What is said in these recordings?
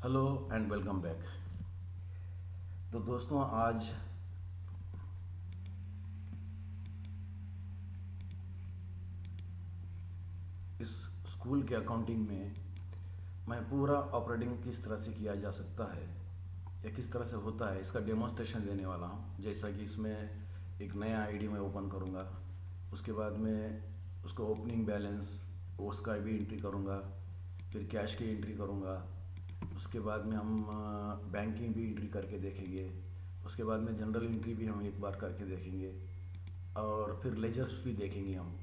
Hello and welcome back. तो दोस्तों, आज इस स्कूल के अकाउंटिंग में मैं पूरा ऑपरेटिंग किस तरह से किया जा सकता है या किस तरह से होता है इसका डेमोन्स्ट्रेशन देने वाला हूँ। जैसा कि इसमें एक नया आईडी मैं ओपन करूँगा, उसके बाद में उसका ओपनिंग बैलेंस उसका भी एंट्री करूँगा, फिर कैश की एंट्री करूँगा, उसके बाद में हम बैंकिंग भी एंट्री करके देखेंगे, उसके बाद में जनरल एंट्री भी हम एक बार करके देखेंगे और फिर लेजर्स भी देखेंगे हम।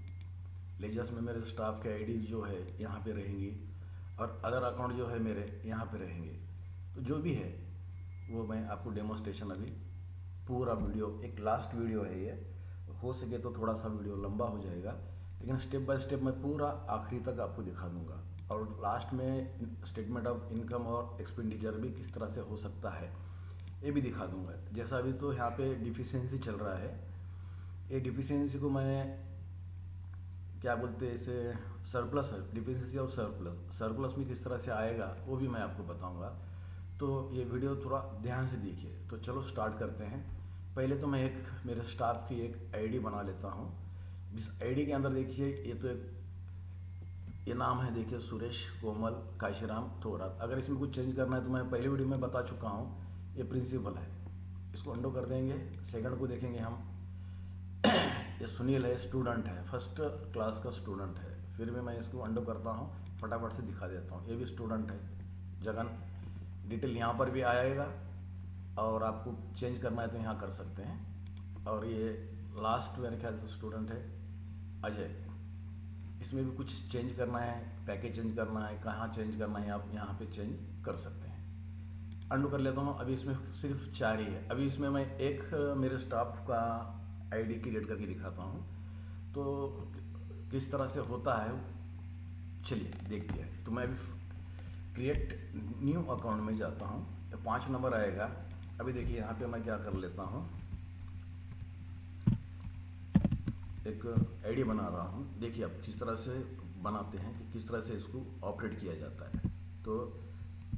लेजर्स में मेरे स्टाफ के आईडीज़ जो है यहाँ पे रहेंगी और अदर अकाउंट जो है मेरे यहाँ पे रहेंगे। तो जो भी है वो मैं आपको डेमोन्स्ट्रेशन अभी पूरा वीडियो, एक लास्ट वीडियो है ये, हो सके तो थोड़ा सा वीडियो लंबा हो जाएगा, लेकिन स्टेप बाय स्टेप मैं पूरा आखिरी तक आपको दिखा दूंगा और लास्ट में स्टेटमेंट ऑफ इनकम और एक्सपेंडिचर भी किस तरह से हो सकता है ये भी दिखा दूंगा। जैसा अभी तो यहाँ पे डिफिशियंसी चल रहा है, ये डिफिशियंसी को मैं क्या बोलते हैं इसे, सरप्लस है, डिफिशियंसी और सरप्लस में किस तरह से आएगा वो भी मैं आपको बताऊंगा। तो ये वीडियो थोड़ा ध्यान से देखिए। तो चलो स्टार्ट करते हैं। पहले तो मैं एक मेरे स्टाफ की एक आईडी बना लेता हूँ। इस आईडी के अंदर देखिए ये तो एक ये नाम है, देखिए सुरेश कोमल काशीराम थोरात। अगर इसमें कुछ चेंज करना है तो मैं पहले वीडियो में बता चुका हूँ, ये प्रिंसिपल है। इसको अंडो कर देंगे, सेकंड को देखेंगे हम। ये सुनील है, स्टूडेंट है, फर्स्ट क्लास का स्टूडेंट है। फिर भी मैं इसको अंडो करता हूँ, फटाफट से दिखा देता हूँ। ये भी स्टूडेंट है। जगन डिटेल यहाँ पर भी आएगा और आपको चेंज करना है तो यहाँ कर सकते हैं। और ये लास्ट मेरे ख्याल से स्टूडेंट है अजय। इसमें भी कुछ चेंज करना है, पैकेज चेंज करना है, कहाँ चेंज करना है आप यहाँ पे चेंज कर सकते हैं। अंडू कर लेता हूँ। अभी इसमें सिर्फ 4 ही है। अभी इसमें मैं एक मेरे स्टाफ का आईडी क्रिएट करके दिखाता हूँ तो किस तरह से होता है, चलिए देखते हैं। तो मैं अभी क्रिएट न्यू अकाउंट में जाता हूँ, 5 नंबर आएगा। अभी देखिए यहाँ पे मैं क्या कर लेता हूँ, एक आईडी बना रहा हूँ। देखिए आप किस तरह से बनाते हैं कि किस तरह से इसको ऑपरेट किया जाता है। तो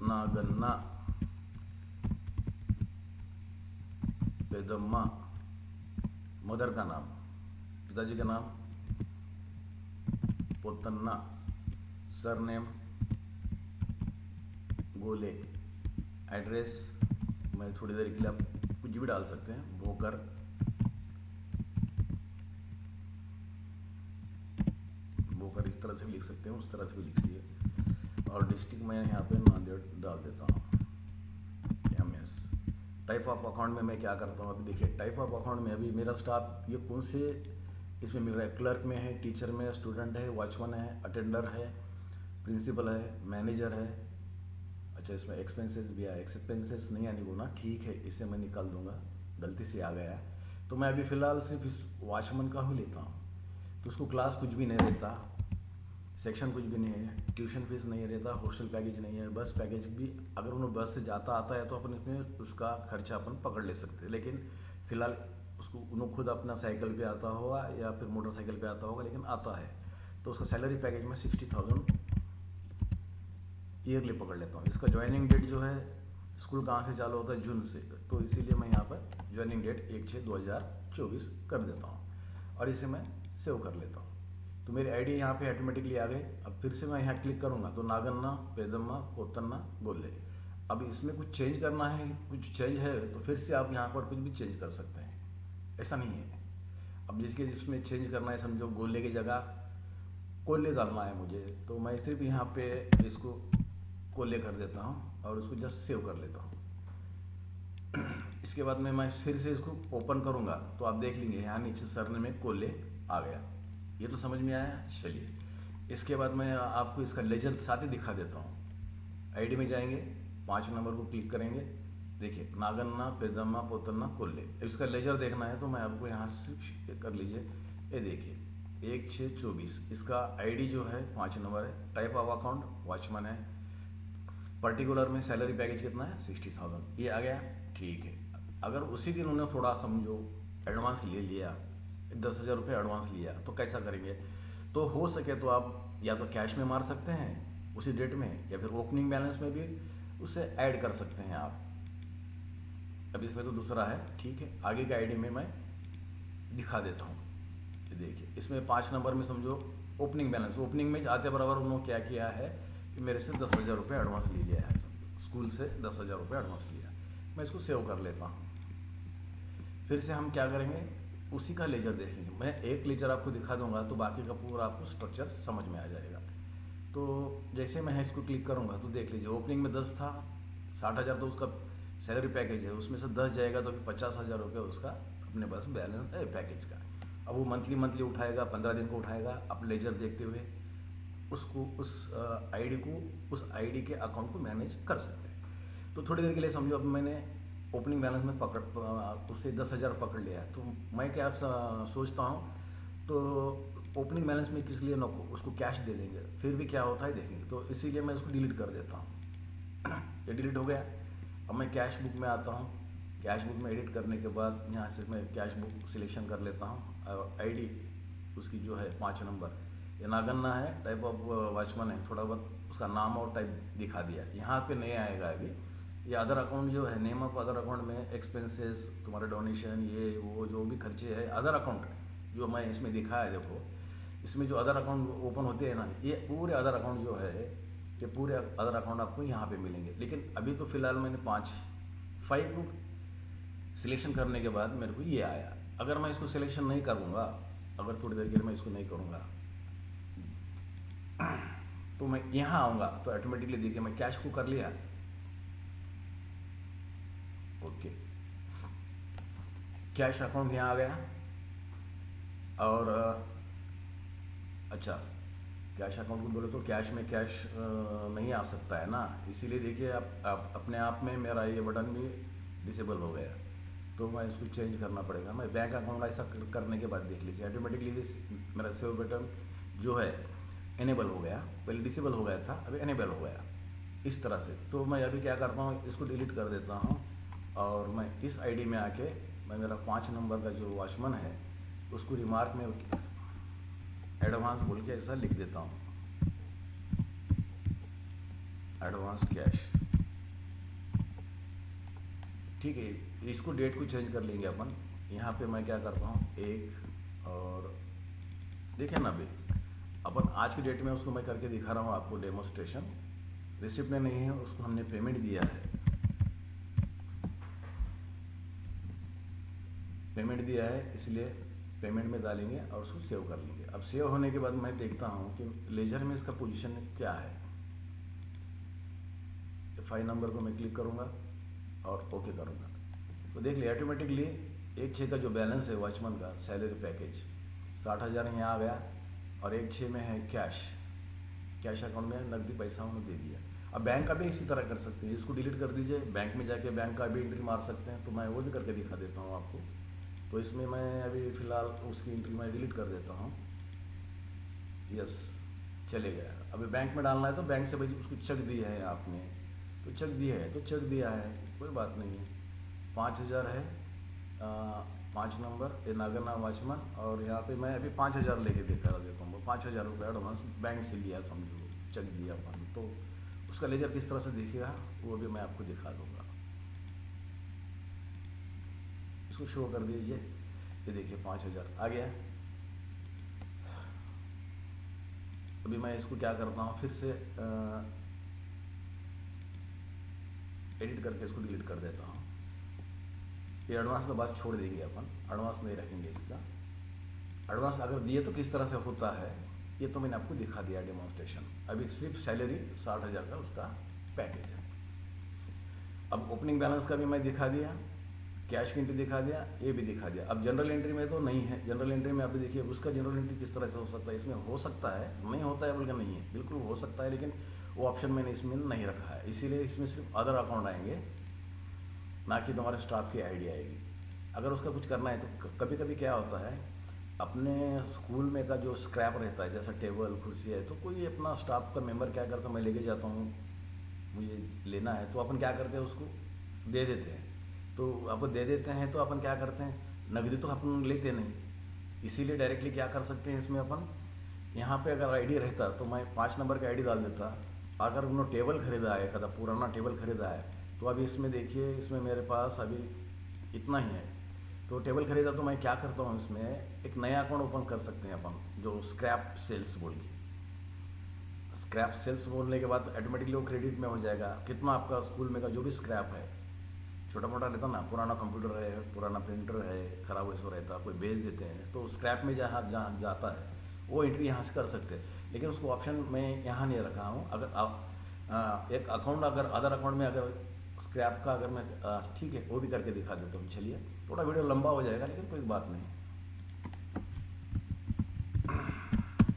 नागन्ना पेदम्मा, मदर का नाम, पिताजी का नाम पोतन्ना, सरनेम गोले, एड्रेस मैं थोड़ी देर के लिए आप कुछ भी डाल सकते हैं, भोकर, भोकर इस तरह से भी लिख सकते हैं, उस तरह से भी लिखिए। और डिस्ट्रिक्ट मैं यहाँ पे नांदेड़ डाल देता हूँ। MS टाइप ऑफ अकाउंट में मैं क्या करता हूँ, अभी देखिए टाइप ऑफ अकाउंट में अभी मेरा स्टाफ ये कौन से इसमें मिल रहा है, क्लर्क में है, टीचर में, स्टूडेंट है, वॉचमैन है, अटेंडर है, प्रिंसिपल है, मैनेजर है। अच्छा इसमें एक्सपेंसेस भी आया, एक्सपेंसेस नहीं आने बोलना, ठीक है, इसे मैं निकाल दूंगा, गलती से आ गया। तो मैं अभी फ़िलहाल सिर्फ इस वॉचमैन का ही लेता हूँ। तो उसको क्लास कुछ भी नहीं रहता, सेक्शन कुछ भी नहीं है, ट्यूशन फीस नहीं रहता, हॉस्टल पैकेज नहीं है, बस पैकेज भी अगर उन्हें बस से जाता आता है तो अपन इसमें उसका खर्चा अपन पकड़ ले सकते हैं। लेकिन फ़िलहाल उसको उन्हें खुद अपना साइकिल पे आता होगा या फिर मोटरसाइकिल पे आता होगा, लेकिन आता है। तो उसका सैलरी पैकेज में 60,000 ईयरली पकड़ लेता हूँ। इसका ज्वाइनिंग डेट जो है, स्कूल कहाँ से चालू होता है, जून से, तो इसीलिए मैं यहाँ पर ज्वाइनिंग डेट 1/6/2024 कर देता हूँ और इसे मैं सेव कर लेता हूँ। तो मेरी आईडी यहाँ पे ऑटोमेटिकली आ गई। अब फिर से मैं यहाँ क्लिक करूँगा तो नागन्ना पेदम्मा पोतन्ना गोले। अब इसमें कुछ चेंज करना है, कुछ चेंज है तो फिर से आप यहाँ पर कुछ भी चेंज कर सकते हैं, ऐसा नहीं है। अब जिसके जिसमें चेंज करना है, समझो गोले की जगह कोल्ले डालना है मुझे, तो मैं सिर्फ यहाँ पे इसको कोल्ले कर देता हूँ और उसको जस्ट सेव कर लेता हूँ। इसके बाद में मैं फिर से इसको ओपन करूँगा तो आप देख लेंगे यहाँ नीचे सरने में कोल्ले आ गया। ये तो समझ में आया। चलिए इसके बाद मैं आपको इसका लेजर साथ ही दिखा देता हूँ। आईडी में जाएंगे, 5 नंबर को क्लिक करेंगे, देखिए नागन्ना पेदम्मा पोतन्ना कोल्ले। इसका लेजर देखना है तो मैं आपको यहाँ से कर लीजिए, ये देखिए 1/6/24। इसका आईडी जो है 5 नंबर है, टाइप ऑफ अकाउंट वॉचमैन है, पर्टिकुलर में सैलरी पैकेज कितना है 60,000, ये आ गया, ठीक है। अगर उसी दिन उन्हें थोड़ा समझो एडवांस ले लिया, 10,000 रुपये एडवांस लिया, तो कैसा करेंगे, तो हो सके तो आप या तो कैश में मार सकते हैं उसी डेट में, या फिर ओपनिंग बैलेंस में भी उसे ऐड कर सकते हैं आप। अब इसमें तो दूसरा है, ठीक है, आगे का आईडी में मैं दिखा देता हूँ। ये देखिए, इसमें 5 नंबर में समझो ओपनिंग बैलेंस, ओपनिंग में आते बराबर उन्होंने क्या किया है कि मेरे से 10,000 रुपये एडवांस ले लिया है, समझो स्कूल से 10,000 रुपये एडवांस लिया। मैं इसको सेव कर लेता हूँ। फिर से हम क्या करेंगे, उसी का लेजर देखेंगे। मैं एक लेजर आपको दिखा दूंगा तो बाकी का पूरा आपको स्ट्रक्चर समझ में आ जाएगा। तो जैसे मैं इसको क्लिक करूंगा तो देख लीजिए, ओपनिंग में 10 था, 60,000 तो उसका सैलरी पैकेज है, उसमें से 10 जाएगा तो अभी 50,000 रुपये उसका अपने पास बैलेंस है पैकेज का। अब वो मंथली उठाएगा, 15 दिन को उठाएगा। आप लेजर देखते हुए उसको उस आईडी के अकाउंट को मैनेज कर सकते हैं। तो थोड़ी देर के लिए समझो, अब मैंने ओपनिंग बैलेंस में उससे 10,000 पकड़ लिया है, तो मैं क्या सोचता हूँ, तो ओपनिंग बैलेंस में किस लिए नको, उसको कैश दे देंगे, फिर भी क्या होता है देखेंगे। तो इसीलिए मैं उसको डिलीट कर देता हूँ। ये डिलीट हो गया। अब मैं कैश बुक में आता हूँ। कैश बुक में एडिट करने के बाद यहाँ से मैं कैश बुक सिलेक्शन कर लेता हूँ और आईडी उसकी जो है 5 नंबर, ये नागन्ना है, टाइप ऑफ वॉचमैन है, थोड़ा बहुत उसका नाम और टाइप दिखा दिया। यहाँ पे नहीं आएगा अभी। ये अदर अकाउंट जो है, नेम ऑफ अदर अकाउंट में एक्सपेंसेस, तुम्हारे डोनेशन, ये वो जो भी खर्चे है, अदर अकाउंट जो मैं इसमें दिखाया, देखो इसमें जो अदर अकाउंट ओपन होते हैं ना, ये पूरे अदर अकाउंट जो है, ये पूरे अदर अकाउंट आपको यहाँ पे मिलेंगे। लेकिन अभी तो फिलहाल मैंने 5 को सिलेक्शन करने के बाद मेरे को ये आया। अगर मैं इसको सिलेक्शन नहीं करूँगा, अगर थोड़ी देर के लिए मैं इसको नहीं करूँगा, तो मैं यहाँ आऊँगा तो ऑटोमेटिकली देखिए मैं कैश को कर लिया। ओके, कैश अकाउंट यहाँ आ गया। और अच्छा, कैश अकाउंट को बोले तो कैश में कैश नहीं आ सकता है ना, इसीलिए देखिए आप अपने आप में मेरा ये बटन भी डिसेबल हो गया, तो मैं इसको चेंज करना पड़ेगा। मैं बैंक अकाउंट ऐसा करने के बाद देख लीजिए ऑटोमेटिकली मेरा सेव बटन जो है इनेबल हो गया। पहले डिसेबल हो गया था, अभी इनेबल हो गया इस तरह से। तो मैं अभी क्या करता हूँ, इसको डिलीट कर देता हूँ और मैं इस आईडी में आके मैं मेरा 5 नंबर का जो वॉचमैन है उसको रिमार्क में एडवांस बोल के ऐसा लिख देता हूँ, एडवांस कैश। ठीक है, इसको डेट को चेंज कर लेंगे अपन। यहाँ पे मैं क्या करता हूँ, 1 और देखें ना, अभी अपन आज की डेट में उसको मैं करके दिखा रहा हूँ आपको डेमोस्ट्रेशन। रिसिप्ट में नहीं है, उसको हमने पेमेंट दिया है, पेमेंट दिया है, इसलिए पेमेंट में डालेंगे और उसको सेव कर लेंगे। अब सेव होने के बाद मैं देखता हूँ कि लेजर में इसका पोजीशन क्या है। 5 नंबर को मैं क्लिक करूँगा और ओके करूँगा, तो देख लिया ऑटोमेटिकली 1/6 का जो बैलेंस है वॉचमैन का सैलरी पैकेज 60,000 यहाँ आ गया, और 1/6 में है कैश अकाउंट में नकदी पैसा उन्होंने दे दिया। अब बैंक का भी इसी तरह कर सकते हैं, इसको डिलीट कर दीजिए, बैंक में जाके बैंक का भी एंट्री मार सकते हैं, तो मैं वो भी करके दिखा देता हूँ आपको। तो इसमें मैं अभी फ़िलहाल उसकी एंट्री मैं डिलीट कर देता हूँ। यस, चले गया। अभी बैंक में डालना है तो बैंक से भाई उसको चेक दिया है आपने, तो चेक दिया है तो चेक दिया है, कोई बात नहीं है। 5,000 है, 5 नंबर ये नागन्ना वॉचमैन, और यहाँ पे मैं अभी 5,000 लेके दिखा देता हूँ। 5,000 रुपये एडवांस बैंक से लिया, समझो चेक दिया अपन, तो उसका लेजर किस तरह से दिखेगा वो भी मैं आपको दिखा दूँगा। इसको शो कर दीजिए, ये देखिए 5,000 आ गया। अभी मैं इसको क्या करता हूँ, फिर से एडिट करके इसको डिलीट कर देता हूँ। ये एडवांस का बात छोड़ देंगे अपन, एडवांस नहीं रखेंगे इसका। एडवांस अगर दिए तो किस तरह से होता है ये तो मैंने आपको दिखा दिया डेमोन्स्ट्रेशन। अभी सिर्फ सैलरी 60,000 का उसका पैकेज है। अब ओपनिंग बैलेंस का भी मैं दिखा दिया, कैश की एंट्री दिखा दिया, ये भी दिखा दिया। अब जनरल एंट्री में तो नहीं है, जनरल एंट्री में आप देखिए उसका जनरल एंट्री किस तरह से हो सकता है, इसमें हो सकता है, नहीं होता है बोल के नहीं है, बिल्कुल हो सकता है, लेकिन वो ऑप्शन मैंने इसमें नहीं रखा है, इसीलिए इसमें सिर्फ अदर अकाउंट आएंगे, ना कि तुम्हारे स्टाफ की आईडी आएगी। अगर उसका कुछ करना है तो कभी कभी क्या होता है, अपने स्कूल में का जो स्क्रैप रहता है, जैसा टेबल कुर्सी है, तो कोई अपना स्टाफ का मेंबर क्या करता है, मैं लेके जाता हूँ मुझे लेना है, तो अपन क्या करते हैं उसको दे देते हैं। तो अपन दे देते हैं तो अपन क्या करते हैं, नकदी तो अपन लेते नहीं, इसीलिए डायरेक्टली क्या कर सकते हैं इसमें अपन, यहाँ पे अगर आईडी रहता तो मैं 5 नंबर का आईडी डाल देता, अगर उन्होंने टेबल खरीदा है, कदा पुराना टेबल खरीदा है, तो अभी इसमें देखिए, इसमें मेरे पास अभी इतना ही है। तो टेबल खरीदा तो मैं क्या करता हूँ, इसमें एक नया अकाउंट ओपन कर सकते हैं अपन, जो स्क्रैप सेल्स बोल के। स्क्रैप सेल्स बोलने के बाद ऑटोमेटिकली वो क्रेडिट में हो जाएगा। कितना आपका स्कूल में का जो भी स्क्रैप है, छोटा मोटा रहता ना, पुराना कंप्यूटर है, पुराना प्रिंटर है, खराब वैसा रहता, कोई बेच देते हैं, तो स्क्रैप में जहाँ जहाँ जाता है वो एंट्री यहाँ से कर सकते हैं। लेकिन उसको ऑप्शन मैं यहाँ नहीं रखा हूँ। अगर आप एक अकाउंट, अगर अदर अकाउंट में अगर स्क्रैप का अगर मैं ठीक है, वो भी करके दिखा देता हूँ। चलिए, थोड़ा वीडियो लंबा हो जाएगा लेकिन कोई बात नहीं।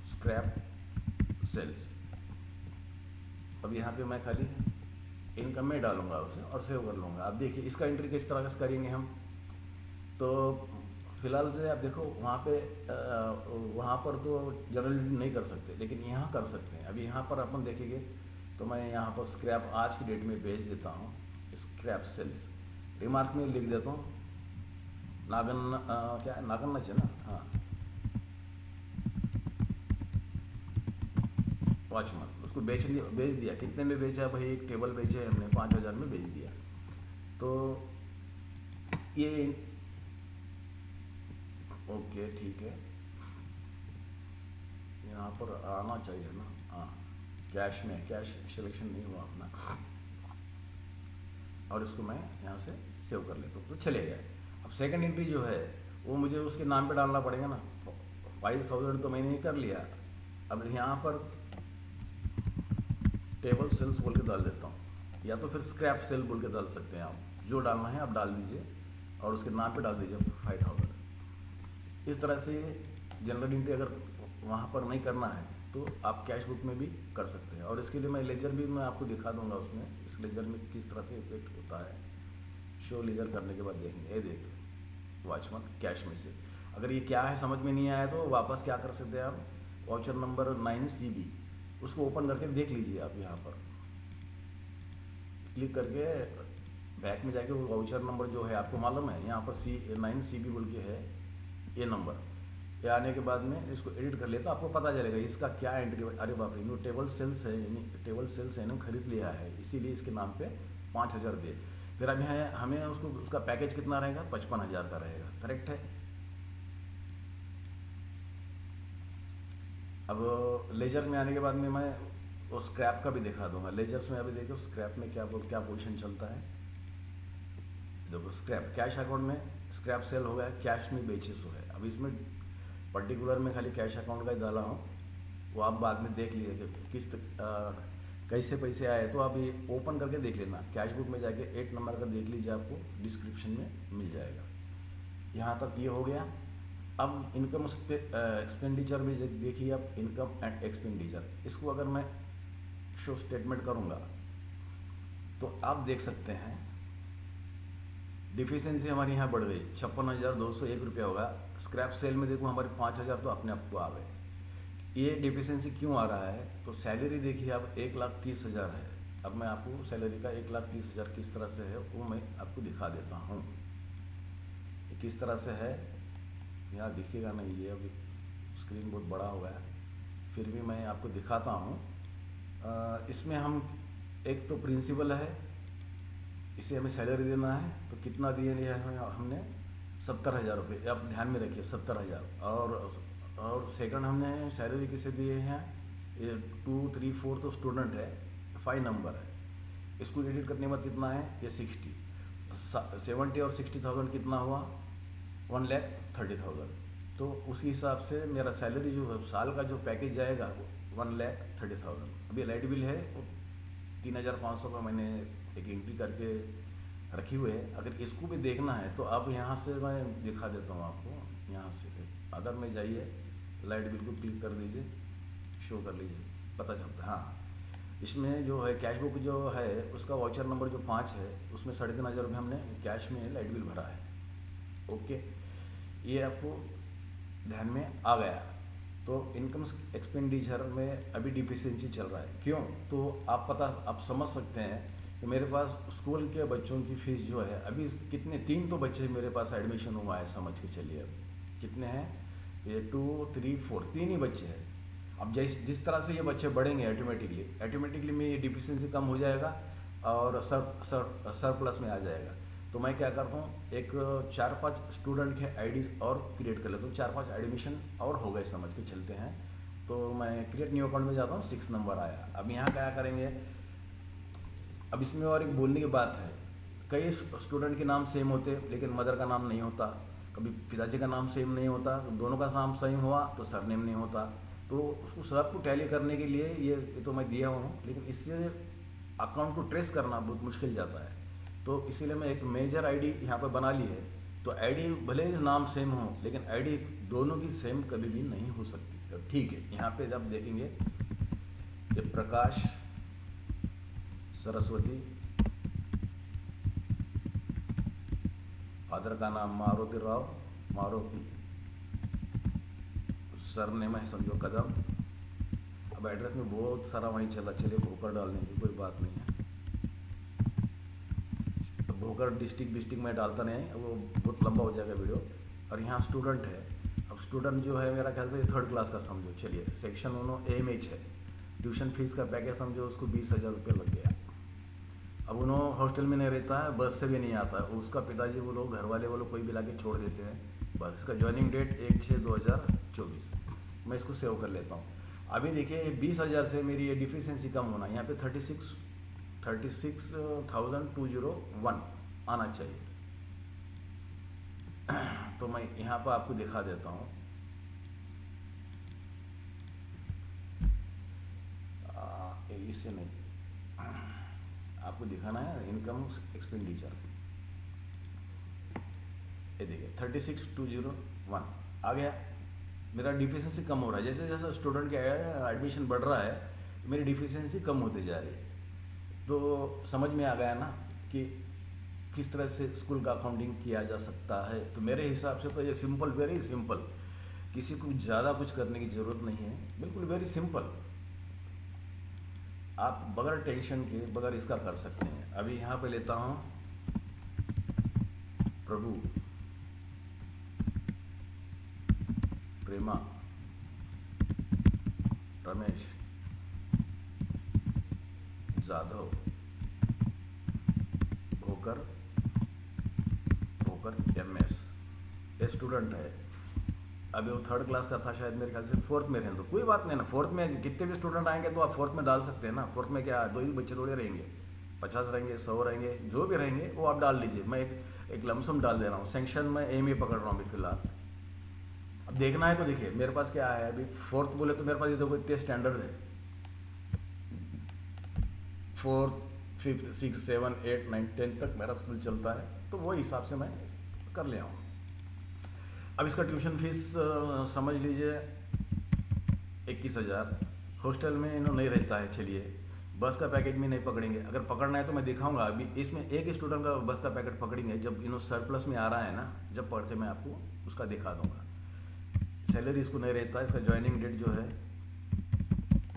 स्क्रैप सेल्स, अब यहाँ पे मैं खाली इनकम में डालूंगा उसे और सेव कर लूँगा। अब देखिए इसका एंट्री किस तरह से करेंगे हम। तो फिलहाल से आप देखो वहाँ पर तो जनरली नहीं कर सकते, लेकिन यहाँ कर सकते हैं। अभी यहाँ पर अपन देखेंगे तो मैं यहाँ पर स्क्रैप आज की डेट में भेज देता हूँ। स्क्रैप सेल्स रिमार्क में लिख देता हूँ, नागन क्या है, नागन्ना है ना, हाँ, वॉचमैन। उसको बेच दिया। कितने में बेचा भाई? एक टेबल बेचे हमने 5,000 में बेच दिया। तो ये ओके, ठीक है, यहाँ पर आना चाहिए ना, हाँ, कैश में, कैश सिलेक्शन नहीं हुआ अपना, और इसको मैं यहाँ से सेव कर लेता हूँ तो चले गए। अब सेकंड एंट्री जो है वो मुझे उसके नाम पे डालना पड़ेगा ना। 5,000 तो मैंने ही कर लिया। अब यहाँ पर टेबल सेल्स बोल के डाल देता हूँ, या तो फिर स्क्रैप सेल बोल के डाल सकते हैं आप। जो डालना है आप डाल दीजिए और उसके नाम पे डाल दीजिए 5,000। इस तरह से जनरल एंट्री अगर वहाँ पर नहीं करना है तो आप कैश बुक में भी कर सकते हैं। और इसके लिए मैं लेजर भी मैं आपको दिखा दूंगा उसमें, इस लेजर में किस तरह से इफेक्ट होता है। शो लेजर करने के बाद देखेंगे। ये देखिए वॉचमैन कैश में से। अगर ये क्या है समझ में नहीं आया तो वापस क्या कर सकते हैं आप, वाउचर नंबर 9CB उसको ओपन करके देख लीजिए। आप यहाँ पर क्लिक करके बैक में जाके वो वाउचर नंबर जो है आपको मालूम है, यहाँ पर 9CB बोल के है ये नंबर। ये आने के बाद में इसको एडिट कर ले तो आपको पता चलेगा इसका क्या एंट्री। अरे बाप रे, इन्होंने टेबल सेल्स है, यानी टेबल सेल्स है इन्होंने खरीद लिया है, इसीलिए इसके नाम पे 5,000 दे। फिर अब यहाँ हमें उसको उसका पैकेज कितना रहेगा, 55,000 का रहेगा। करेक्ट है। अब लेजर में आने के बाद में मैं वो स्क्रैप का भी दिखा दूंगा। लेजर्स में अभी देखो स्क्रैप में क्या पोजीशन चलता है। देखो स्क्रैप कैश अकाउंट में स्क्रैप सेल हो गया, कैश में बेचे सो है। अब इसमें पर्टिकुलर में खाली कैश अकाउंट का ही डाला हूँ, वो आप बाद में देख लीजिए कि कैसे पैसे आए। तो आप ये ओपन करके देख लेना, कैश बुक में जाके 8 नंबर का देख लीजिए, आपको डिस्क्रिप्शन में मिल जाएगा। यहाँ तक ये हो गया। अब इनकम एक्सपेंडिचर में देखिए आप, इनकम एंड एक्सपेंडिचर, इसको अगर मैं शो स्टेटमेंट करूँगा तो आप देख सकते हैं डिफिशेंसी हमारी यहाँ बढ़ गई, 56,201 रुपया होगा। स्क्रैप सेल में देखो हमारे 5,000 तो अपने आप को आ गए। ये डिफिशेंसी क्यों आ रहा है? तो सैलरी देखिए आप 1,30,000 है। अब मैं आपको सैलरी का 1,30,000 किस तरह से है वो मैं आपको दिखा देता हूँ। किस तरह से है यहाँ दिखेगा नहीं, ये अभी स्क्रीन बहुत बड़ा हो गया, फिर भी मैं आपको दिखाता हूँ। इसमें हम एक तो प्रिंसिपल है, इसे हमें सैलरी देना है, तो कितना दिए है हमने 70,000 रुपये। आप ध्यान में रखिए 70,000। और सेकंड हमने सैलरी किसे दिए हैं, ये 2, 3, 4 तो स्टूडेंट है, 5 नंबर है। इसको एडिट करने के बाद कितना है, ये 60, 70 और 60,000 कितना हुआ, 1,30,000। तो उसी हिसाब से मेरा सैलरी जो है साल का जो पैकेज जाएगा 1,30,000। अभी लाइट बिल है 3,500 का मैंने एक एंट्री करके रखी हुई है। अगर इसको भी देखना है तो आप यहाँ से मैं दिखा देता हूँ आपको। यहाँ से अदर में जाइए, लाइट बिल को क्लिक कर दीजिए, शो कर लीजिए, पता चलता है। हाँ, इसमें जो है कैश बुक जो है उसका वाउचर नंबर जो 5 है उसमें 3,500 रुपये हमने कैश में लाइट बिल भरा है। ओके, ये आपको ध्यान में आ गया। तो इनकम एक्सपेंडिचर में अभी डिफिशिएंसी चल रहा है। क्यों? तो आप समझ सकते हैं कि मेरे पास स्कूल के बच्चों की फ़ीस जो है अभी कितने, 3 तो बच्चे मेरे पास एडमिशन हुआ है, समझ के चलिए। अब कितने हैं, ये 2, 3, 4, 3 ही बच्चे हैं। अब जिस तरह से ये बच्चे बढ़ेंगे ऑटोमेटिकली में ये डिफिशिएंसी कम हो जाएगा और सर प्लस में आ जाएगा। तो मैं क्या करता हूँ, एक 4-5 स्टूडेंट के आईडीज और क्रिएट कर लेता हूँ, 4-5 एडमिशन और हो गए समझ के चलते हैं। तो मैं क्रिएट न्यू अकाउंट में जाता हूँ, 6 नंबर आया। अब यहाँ क्या करेंगे, अब इसमें और एक बोलने की बात है, कई स्टूडेंट के नाम सेम होते लेकिन मदर का नाम नहीं होता, कभी पिताजी का नाम सेम नहीं होता, तो दोनों का नाम सेम हुआ तो सरनेम नहीं होता। तो उसको सबको टैली करने के लिए ये तो मैं दिया हूँ, लेकिन इससे अकाउंट को ट्रेस करना बहुत मुश्किल जाता है। तो इसीलिए मैं एक मेजर आईडी यहाँ पर बना ली है। तो आईडी भले ही नाम सेम हो लेकिन आईडी दोनों की सेम कभी भी नहीं हो सकती। तो ठीक है, यहाँ पे जब देखेंगे ये प्रकाश सरस्वती, फादर का नाम मारुति राव, मारुति, सरनेम है समझो कदम। अब एड्रेस में बहुत सारा वहीं चला, चलिए भोकर डालने की कोई बात नहीं है। भोकर डिस्ट्रिक्ट में डालता नहीं है, वो बहुत लंबा हो जाएगा वीडियो। और यहाँ स्टूडेंट है, अब स्टूडेंट जो है मेरा ख्याल से 3rd क्लास का समझो, चलिए सेक्शन उन्होंने AMH है। ट्यूशन फीस का पैकेज समझो उसको 20,000 रुपये लग गया। अब उन्होंने हॉस्टल में नहीं रहता है, बस से भी नहीं आता है, उसका पिताजी वो लोग, घर वाले वो लोग कोई भी ला के छोड़ देते हैं। बस इसका ज्वाइनिंग डेट 1/6/2024, मैं इसको सेव कर लेता हूँ। अभी देखिए 20,000 से मेरी ये डिफिशिएंसी कम होना, यहाँ पे 36,201 आना चाहिए। तो मैं यहाँ पर आपको दिखा देता हूँ। इससे नहीं, आपको दिखाना है इनकम एक्सपेंडिचर। ये देखिए 36,201 आ गया। मेरा डिफिशिएंसी कम हो रहा है, जैसे जैसे स्टूडेंट का एडमिशन बढ़ रहा है मेरी डिफिशिएंसी कम होती जा रही है। तो समझ में आ गया ना कि किस तरह से स्कूल का अकाउंटिंग किया जा सकता है। तो मेरे हिसाब से तो ये सिंपल, वेरी सिंपल, किसी को ज़्यादा कुछ करने की ज़रूरत नहीं है, बिल्कुल वेरी सिंपल। आप बगैर टेंशन के बगैर इसका कर सकते हैं। अभी यहाँ पे लेता हूँ प्रभु, प्रेमा, रमेश, जाधव, भोकर MS। ये स्टूडेंट है, अभी वो 3rd क्लास का था, शायद मेरे ख्याल से 4th में रहें। तो कोई बात नहीं ना, 4th में कितने भी स्टूडेंट आएंगे तो आप 4th में डाल सकते हैं ना। 4th में क्या 2 ही बच्चे थोड़े रहेंगे, 50 रहेंगे, 100 रहेंगे, जो भी रहेंगे वो आप डाल लीजिए। मैं एक लमसम डाल दे रहा हूँ। सेंक्शन में AMA पकड़ रहा हूँ अभी फिलहाल। अब देखना है तो देखिए मेरे पास क्या है। अभी 4th बोले तो मेरे पास ये देखो इतने स्टैंडर्ड है, 4th 5th 6 7 8 9 10 तक मेरा स्कूल चलता है। तो वो हिसाब से मैं कर ले आऊँ। अब इसका ट्यूशन फीस समझ लीजिए 21,000। हॉस्टल में इन्हों नहीं रहता है, चलिए बस का पैकेज में नहीं पकड़ेंगे। अगर पकड़ना है तो मैं दिखाऊंगा। अभी इसमें एक स्टूडेंट का बस का पैकेट पकड़ेंगे जब इन्हों सरप्लस में आ रहा है ना, जब पढ़ते मैं आपको उसका दिखा दूंगा। सैलरी इसको नहीं रहता, इसका ज्वाइनिंग डेट जो है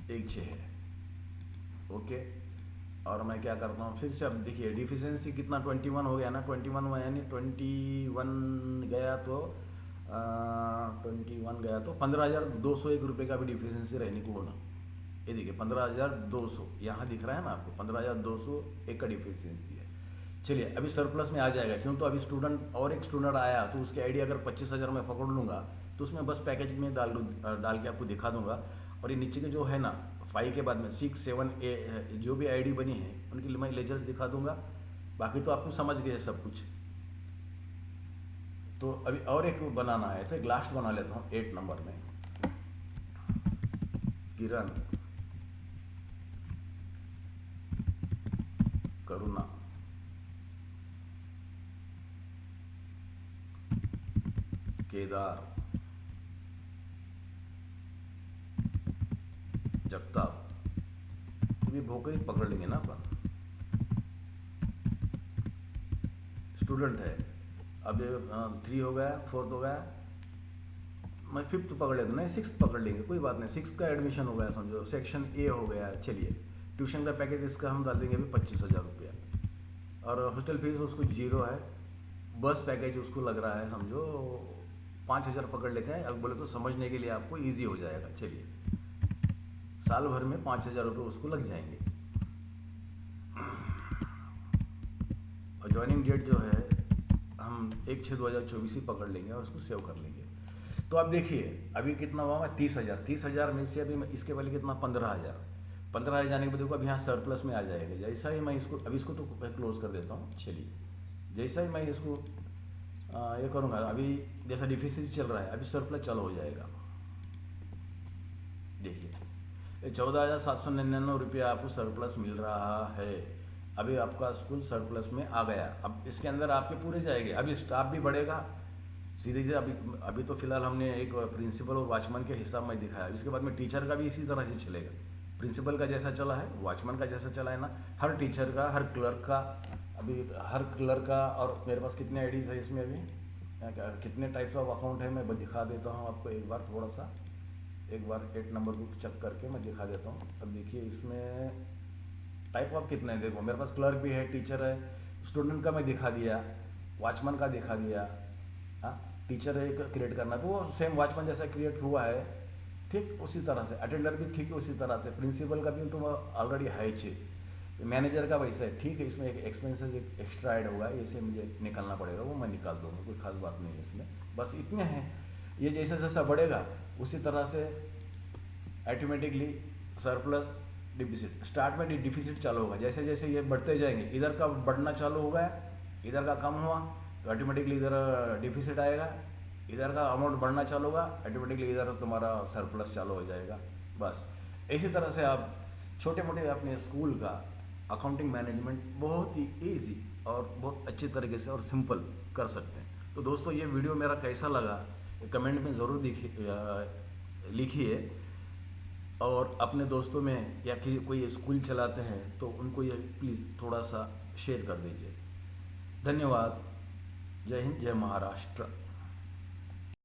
1/6 है। ओके, और मैं क्या करता हूँ फिर से। अब देखिए डिफिशिएंसी कितना 21 हो गया ना, 21 में यानी 21 गया तो 21 गया तो 15,201 रुपये का भी डिफिशिएंसी रहने को होना। ये देखिए 15,200 यहाँ दिख रहा है ना आपको, 15,201 का डिफिशिएंसी है। चलिए अभी सरप्लस में आ जाएगा, क्यों तो अभी स्टूडेंट और एक स्टूडेंट आया तो उसकी आईडी अगर 25,000 में पकड़ लूँगा तो उसमें बस पैकेज में डाल के आपको दिखा दूंगा। और ये नीचे के जो है ना 5 के बाद में 6 7 8 जो भी आईडी बनी है उनकी मैं लेजर्स दिखा दूंगा। बाकी तो आपको समझ गए सब कुछ। तो अभी और एक बनाना है तो एक लास्ट बना लेता हूँ 8 नंबर में। किरण, करुणा, केदार, जगताप, ये भोकर ही पकड़ लेंगे ना अपन। स्टूडेंट है, अब 3 हो गया, 4th हो गया, मैं 5th पकड़ लेता, नहीं 6th पकड़ लेंगे, कोई बात नहीं। 6th का एडमिशन हो गया समझो, सेक्शन A हो गया। चलिए ट्यूशन का पैकेज इसका हम डाल देंगे अभी 25,000 रुपया, और हॉस्टल फीस उसको 0 है। बस पैकेज उसको लग रहा है समझो 5,000 पकड़ लेते हैं। अब बोले तो समझने के लिए आपको ईजी हो जाएगा। चलिए साल भर में 5,000 रुपये उसको लग जाएंगे। और ज्वाइनिंग डेट जो है हम 1/6/2024 ही पकड़ लेंगे और उसको सेव कर लेंगे। तो आप देखिए अभी कितना हुआ, 30,000, 30,000 में से अभी मैं इसके पहले कितना 15,000, 15,000 जाने के बाद देखो अब यहाँ सरप्लस में आ जाएगा। जैसा ही मैं इसको अभी इसको तो क्लोज कर देता हूँ। चलिए जैसा ही मैं इसको ये करूँगा, अभी जैसा डिफिसिट चल रहा है अभी सरप्लस चालू हो जाएगा। देखिए ये 14,799 रुपया आपको सरप्लस मिल रहा है। अभी आपका स्कूल सरप्लस में आ गया। अब इसके अंदर आपके पूरे जाएंगे, अभी स्टाफ भी बढ़ेगा सीधे से। अभी तो फिलहाल हमने एक प्रिंसिपल और वॉचमैन के हिसाब में दिखाया, इसके बाद में टीचर का भी इसी तरह से चलेगा। प्रिंसिपल का जैसा चला है, वॉचमैन का जैसा चला है ना, हर टीचर का, हर क्लर्क का, अभी हर क्लर्क का। और मेरे पास कितने आईडीज़ है इसमें, अभी कितने टाइप्स ऑफ अकाउंट है मैं दिखा देता हूँ आपको एक बार। थोड़ा सा एक बार 8 नंबर बुक चेक करके मैं दिखा देता हूँ। अब देखिए इसमें टाइप ऑफ कितने हैं। देखो मेरे पास क्लर्क भी है, टीचर है, स्टूडेंट का मैं दिखा दिया, वॉचमैन का दिखा दिया। हाँ टीचर एक क्रिएट करना है तो वो सेम वॉचमैन जैसा क्रिएट हुआ है, ठीक उसी तरह से। अटेंडर भी ठीक उसी तरह से, प्रिंसिपल का भी तो ऑलरेडी है ही, मैनेजर का वैसा है, ठीक है। इसमें एक एक्सपेंसेस एक एक्स्ट्रा ऐड होगा, इसे मुझे निकालना पड़ेगा, वो मैं निकाल दूंगा, कोई खास बात नहीं है इसमें, बस इतने हैं। ये जैसा जैसा बढ़ेगा उसी तरह से ऑटोमेटिकली सरप्लस डिफिसिट, स्टार्ट में डिफिसिट चालू होगा, जैसे जैसे ये बढ़ते जाएंगे, इधर का बढ़ना चालू होगा, इधर का कम हुआ तो ऑटोमेटिकली इधर डिफिसिट आएगा, इधर का अमाउंट बढ़ना चालू होगा ऑटोमेटिकली इधर तुम्हारा सरप्लस चालू हो जाएगा। बस इसी तरह से आप छोटे मोटे अपने स्कूल का अकाउंटिंग मैनेजमेंट बहुत ही ईजी और बहुत अच्छी तरीके से और सिंपल कर सकते हैं। तो दोस्तों ये वीडियो मेरा कैसा लगा कमेंट में ज़रूर लिखिए, और अपने दोस्तों में या कि कोई स्कूल चलाते हैं तो उनको ये प्लीज़ थोड़ा सा शेयर कर दीजिए। धन्यवाद। जय हिंद, जय महाराष्ट्र।